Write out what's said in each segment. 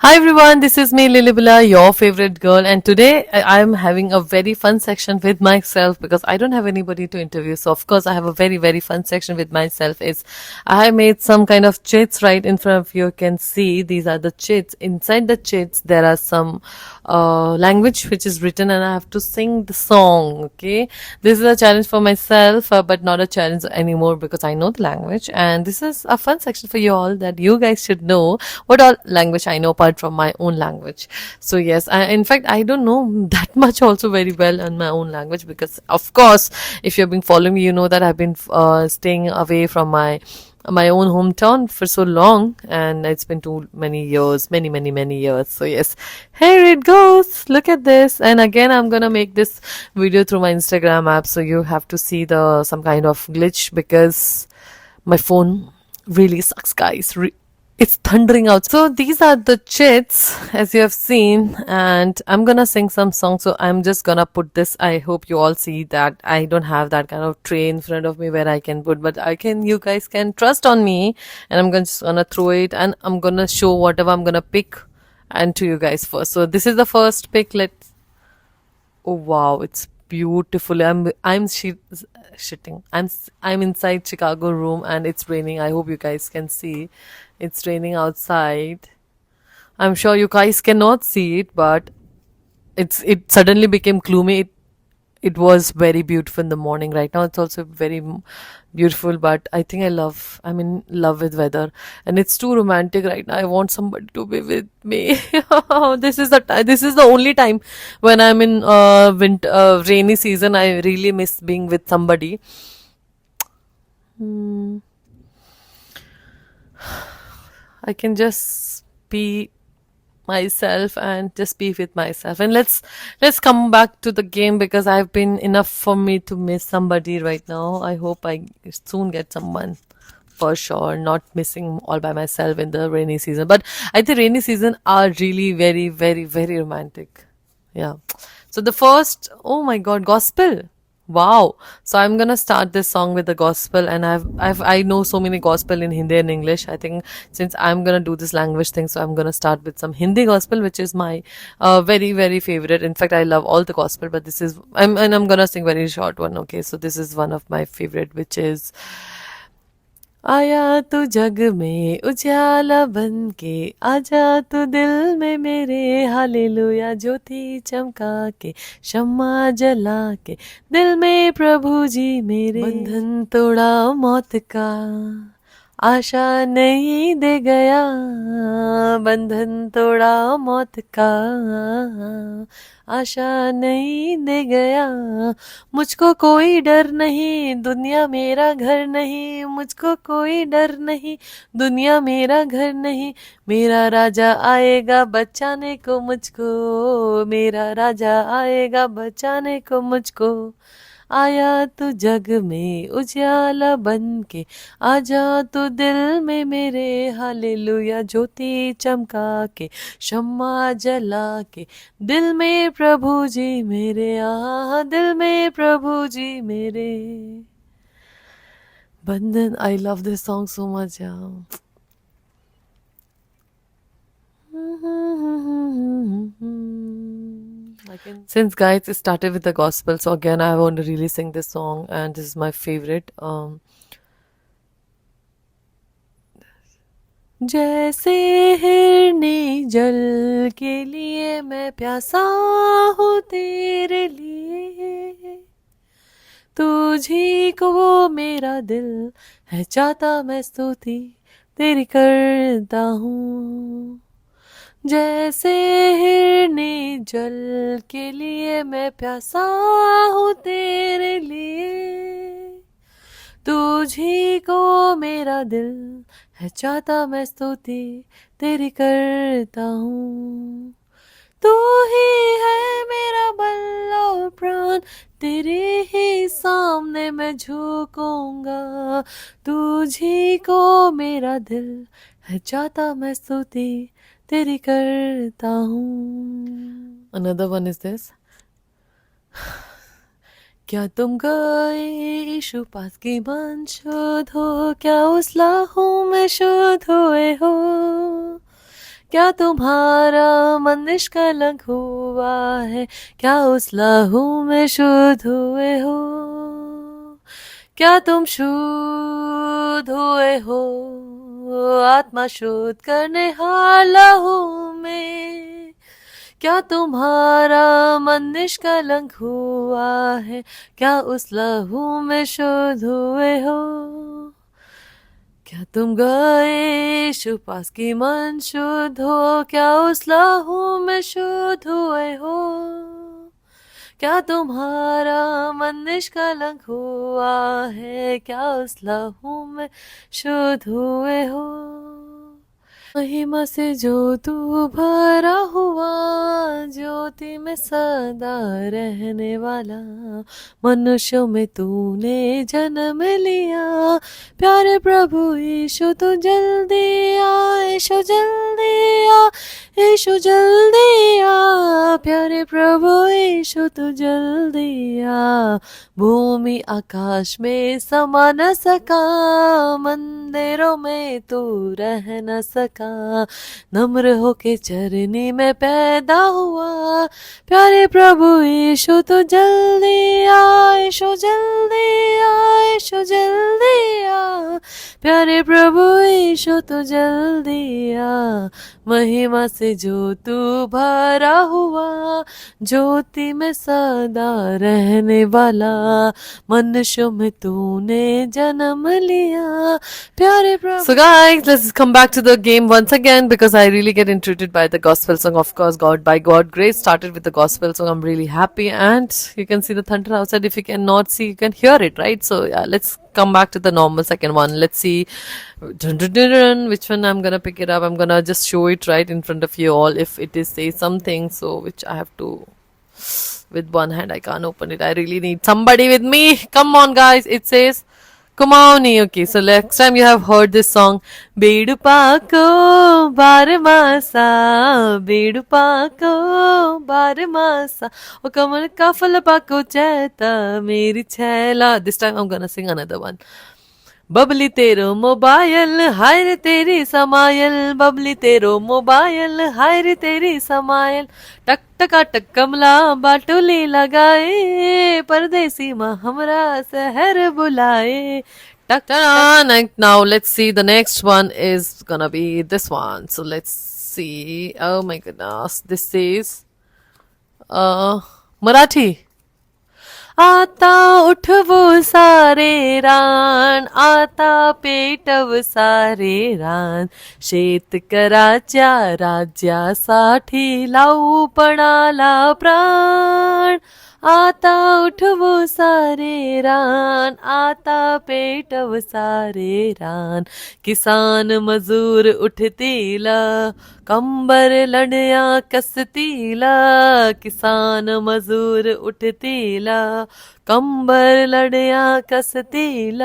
Hi everyone, this is me Lilibula, your favorite girl, and today I am having a very fun section with myself because I don't have anybody to interview. So of course I have a very fun section with myself. Is I have made some kind of chits right in front of you. You can see these are the chits. Inside the chits there are some language which is written, and I have to sing the song. Okay, this is a challenge for myself, but not a challenge anymore because I know the language, and this is a fun section for you all that you guys should know what all language I know apart from my own language. So yes, in fact I don't know that much also very well in my own language because of course if you've been following me you know that I've been staying away from my own hometown for so long, and it's been too many years, many years. So yes, here it goes, look at this. And again I'm gonna make this video through my Instagram app, so you have to see the some kind of glitch because my phone really sucks, guys. It's thundering out. So these are the chits as you have seen, and I'm gonna sing some songs. So I'm just gonna put this. I hope you all see that I don't have that kind of tray in front of me where I can put, but I can. You guys can trust on me, and just gonna throw it, and I'm gonna show whatever I'm gonna pick, and to you guys first. So this is the first pick. Let's. Oh wow, it's beautiful. Shitting. I'm inside Chicago room and it's raining. I hope you guys can see. It's raining outside. I'm sure you guys cannot see it, but it suddenly became gloomy. It was very beautiful in the morning. Right now it's also very beautiful, but I think I'm in love with weather, and it's too romantic right now. I want somebody to be with me. This is the only time when I'm in winter rainy season I really miss being with somebody. Hmm. I can just be myself and just be with myself, and let's come back to the game because I've been enough for me to miss somebody right now. I hope I soon get someone for sure, not missing all by myself in the rainy season. But I think rainy season are really very romantic. Yeah. So the first, oh my god, gospel. Wow. So I'm gonna start this song with the gospel, and I know so many gospel in Hindi and English. I think since I'm gonna do this language thing, so I'm gonna start with some Hindi gospel, which is my very favorite. In fact, I love all the gospel, but I'm gonna sing very short one. Okay, so this is one of my favorite, which is आया तू जग में उजाला बन के, आजा तू दिल में मेरे, हालेलुया ज्योति चमका के, शम्मा जला के, दिल में प्रभु जी मेरे, बंधन तोड़ा मौत का, आशा नहीं दे गया, बंधन तोड़ा मौत का, आशा नहीं दे गया, मुझको कोई डर नहीं, दुनिया मेरा घर नहीं, मुझको कोई डर नहीं, दुनिया मेरा घर नहीं, मेरा राजा आएगा बचाने को मुझको, मेरा राजा आएगा बचाने को मुझको, आया तू जग में उजाला बन के, आजा तू दिल में मेरे, हालेलुया ज्योति चमका के, शम्मा जला के, दिल में प्रभु जी मेरे, दिल में प्रभु जी मेरे, बंधन. I love this song so much. Yeah. Since guys it started with the gospel, so again I want to really sing this song, and this is my favorite. जैसे हिरनी जल के लिए मैं प्यासा हूँ तेरे लिए, तुझी को मेरा दिल है चाहता, मैं स्तुति तेरी करता हूँ. जैसे हिरनी जल के लिए मैं प्यासा हूँ तेरे लिए, तुझी को मेरा दिल है चाहता, मैं स्तुति तेरी करता हूँ. तू ही है मेरा बल और प्राण, तेरे ही सामने मैं झुकूंगा, तुझी को मेरा दिल है चाहता, मैं स्तुति तेरी करता हूँ. Another one is this. क्या तुम गए यीशु पास की मन शुद्ध हो, क्या उस लहू में शुद्ध हुए हो, क्या तुम्हारा मन निष्कलंक हुआ है, क्या उस लहू में शुद्ध हुए हो, क्या तुम शुद्ध हुए हो, आत्मा शुद्ध करने हार लहू में, क्या तुम्हारा मन निष्कलंक हुआ है, क्या उस लहू में शुद्ध हुए हो, क्या तुम गए यीशु पास की मन शुद्ध हो, क्या उस लहू में शुद्ध हुए हो, क्या तुम्हारा मन निष्कलंक हुआ है, क्या उस लहू में शुद्ध हुए हो, महिमा से जो तू भरा हुआ, ज्योति में सदा रहने वाला, मनुष्यों में तूने जन्म लिया, प्यारे प्रभु यीशु तू जल्दी आ, यीशु जल्दी आ, यीशु जल्दी आ, प्यारे प्रभु यीशु तू जल्दी आ, भूमि आकाश में समा न सका, मंदिरों में तू रह न सका, नम्र होके चरनी में पैदा हुआ, प्यारे प्रभु यीशु तू जल्दी आ, यीशु जल्दी आ, यीशु जल्दी आ, प्यारे प्रभु यीशु तू जल्दी आ, महिमा से जो तू भरा हुआ, ज्योति में सदा रहने वाला, मनुष्यों में तूने जन्म लिया, प्यारे प्रभु. So guys, let's come back to the game once again because I really get intrigued by the gospel song. Of course, by God grace started with the gospel song. I'm really happy, and you can see the thunder outside. If you cannot see, you can hear it, right? So yeah, let's come back to the normal second one. Let's see which one I'm gonna pick it up. I'm gonna just show it right in front of you all if it is say something, so which I have to with one hand. I can't open it. I really need somebody with me. Come on guys, it says Kumaoni. Okay, so next time you have heard this song, Bedu Pako Baramasa, Bedu Pako Baramasa, O Kamal Kafala Pako Cheta, Meri Chela. This time I'm gonna sing another one. Babli तेरो mobile हाय रे तेरी smile, Babli तेरो mobile हाय रे तेरी smile, टक टका टक कमला बाटुली लगाए, परदेसी माँ हमरा शहर बुलाए, टक टक. Now let's see, the next one is gonna be this one. So let's see. Oh my goodness, this is Marathi. आता उठवो सारे रान, आता पेटव सारे रान, शेतकऱ्याच्या राज्यासाठी लावू पणाला प्राण, आता उठवो सारे रान, आता पेटव सारे रान, किसान मजूर उठतील, कंबर लढया कसतील, किसान मजूर उठतील, कंबर लढया कसतील,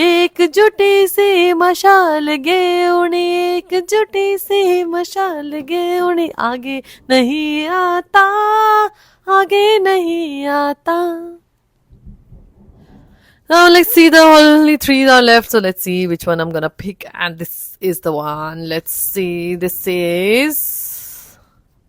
एकजुटी से मशाल घेऊन, एकजुटी से मशाल घेऊन, आगे नहीं आता, आगे नहीं आता. Now let's see, the only three are left, so let's see which one I'm gonna pick, and this is the one. Let's see, this is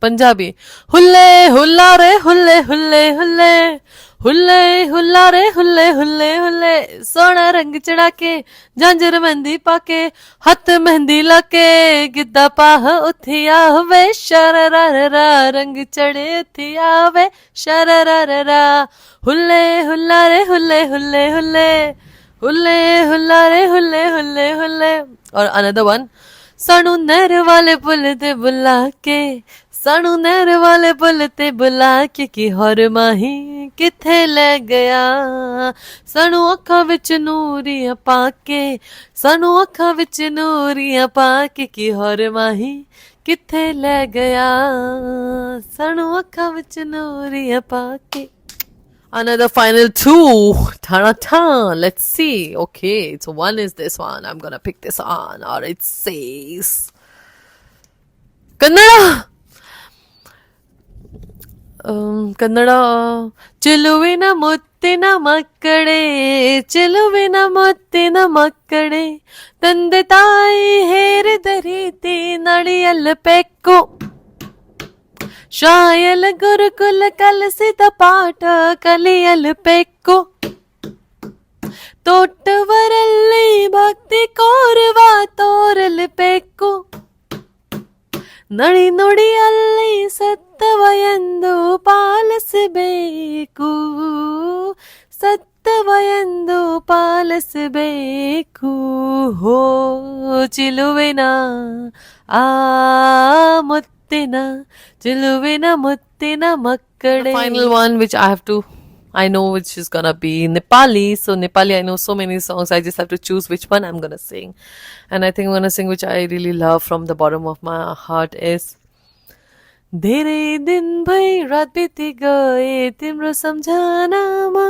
Punjabi. Hulle hulla re hulle hulle hulle, हुल्ले हुल्ला रे हुल्ले हुल्ले हुल्ले, सोना रंग चढ़ा के झांझर मेहंदी पाके, हथ मेहंदी लाके, गिद्दा पाह उथिया वे शररा रंग चढ़े उथिया वे शररा, हुल्ले हुल्ला रे हुल्ले हुल्ले हुल्ले, हुल्ले हुल्ला रे हुल्ले हुल्ले हुल्ले. और अनदर वन, सानू नहर वाले पुल ते बुला के, सानू नहर वाले पुल ते बुला के, कि हर माही किथे ले गया, सानू अखां विच नूरियां पाके, सानू अखां विच नूरियां पाके, कि हर माही किथे ले गया, सानू अखां विच नूरियां पाके. Another final two. Ta-da-ta. Let's see. Okay, so one is this one. I'm gonna pick this on. Or it says Kannada. Kannada. Chilluviನ ಮುತ್ತು ಮುತ್ತಿನ ಮಕ್ಕಳೇ ಚೆಲುವಿನ ಮುತ್ತಿನ ಮಕ್ಕಳೇ ತಂದೆ ತಾಯಿ ಹೇರಿದ ರೀತಿ ನಡೆಯಲು ಬೆಕ್ಕು ಶಾಯಲ ಗುರುಕುಲ ಕಲಿಸಿದ ಪಾಠ ಕಲಿಯಲು ಬೆಕ್ಕು ತೊಟ್ಟವರಲ್ಲಿ ಭಕ್ತಿ ಕೋರುವ ತೋರಲು ಬೆಕ್ಕು ನಡಿ ನುಡಿಯಲ್ಲಿ ಸತ್ತವ ಎಂದು ಪಾಲಿಸಬೇಕು ಸತ್ತವ ಎಂದು ಪಾಲಿಸಬೇಕು ಹೋ ಚಿಲುವಿನ ಆ ಮುತ್ತಿನ ಚಿಲುವಿನ ಮುತ್ತಿನ ಮಕ್ಕಳೇ. Final one which I know which is gonna be Nepali. So Nepali, I know so many songs. I just have to choose which one I'm gonna sing. And I think I'm gonna sing which I really love from the bottom of my heart is धेरै दिन भई रात बिति गए तिम्रो सम्झनामा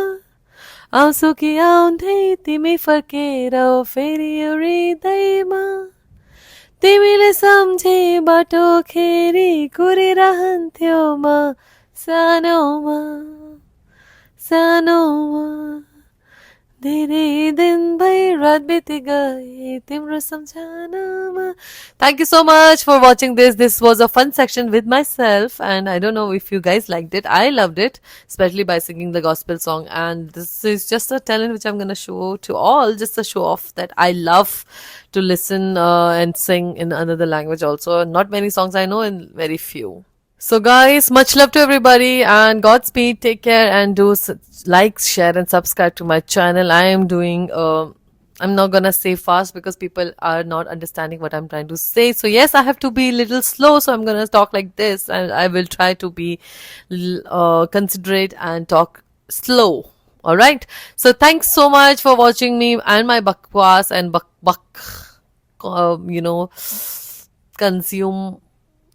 आउँछु कि आउँदै तिमी फर्केर फेरि यो हृदयमा तिमीले सम्झे बाटो खेरी घुरिरहन्थ्यो म सानोमा सानोमा धेरै दिन भई रात बिति गए तिम्रो सम्झनामा. Thank you so much for watching this. This was a fun section with myself and I don't know if you guys liked it. I loved it, especially by singing the gospel song, and this is just a talent which I'm going to show to all, just a show off that I love to listen and sing in another language also. Not many songs I know and very few. So guys, much love to everybody and Godspeed. Take care and do like, share and subscribe to my channel. I am doing I'm not gonna say fast because people are not understanding what I'm trying to say. So yes, I have to be a little slow, so I'm gonna talk like this and I will try to be considerate and talk slow. Alright, so thanks so much for watching me and my bakwas and consume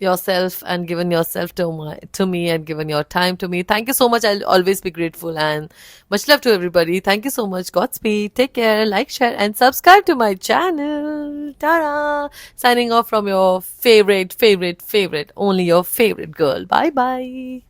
yourself and given yourself to me and given your time to me. Thank you so much. I'll always be grateful and much love to everybody. Thank you so much. Godspeed. Take care. Like, share and subscribe to my channel. Ta-da! Signing off from your favorite, only your favorite girl. Bye bye.